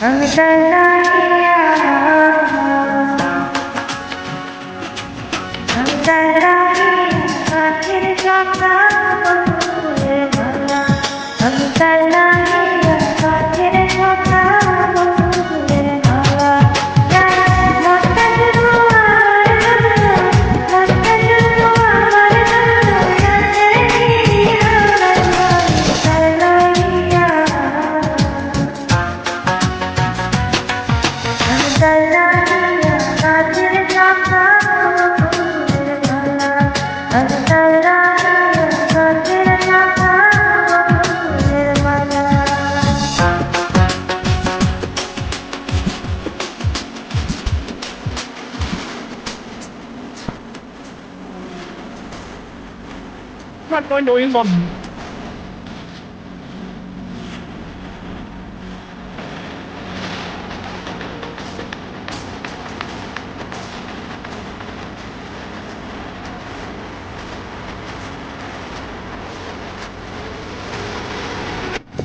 আমি দাঁড়াইয়া আমি দাঁড়াইয়া কাঠের চক্রা বন্ধুরে ভালা আমি দাঁড়াইয়া কাঠের চক্রা বন্ধুরে ভালা মনটা শুধু আমার মনটা শুধু আমার দাঁড়াইয়া দাঁড়াইয়া কাঠের চক্রা বন্ধুরে ভালা আমি দাঁড়াইয়া কাঠের চক্রা বন্ধুরে ভালা Not going to win one.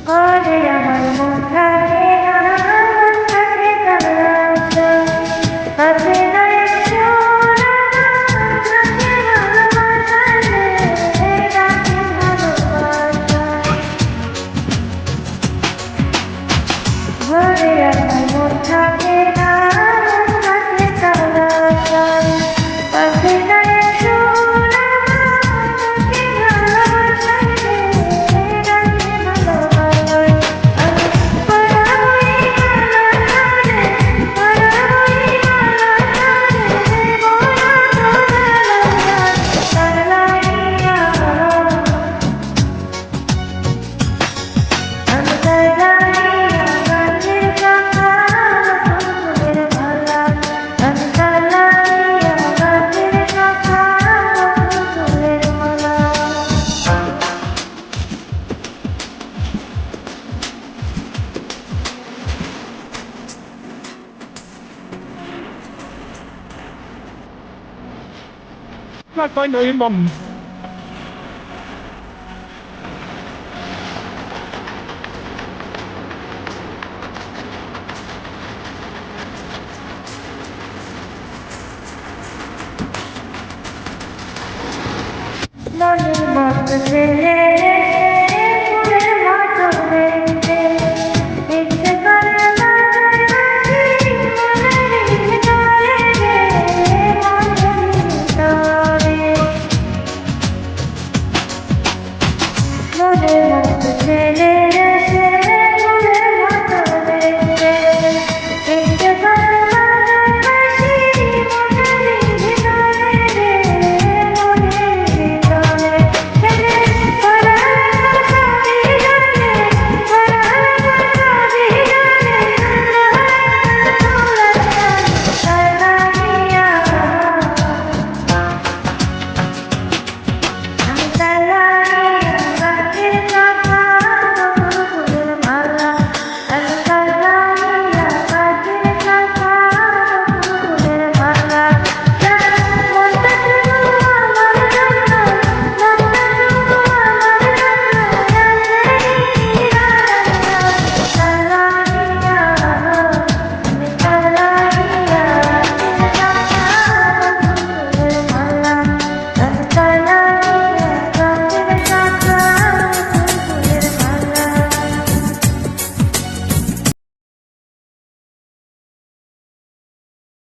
ঘরে আমার মন থাকে আমার থাকে কাছে কাছে নাই সোনা কাছে ভালোবাসা কাছে ভালোবাসা ঘরে আমার মন থাকে আমার থাকে কাছে কাছে নাই সোনা কাছে ভালোবাসা কাছে ভালোবাসা Not going to win one. মনের মতো ছেলে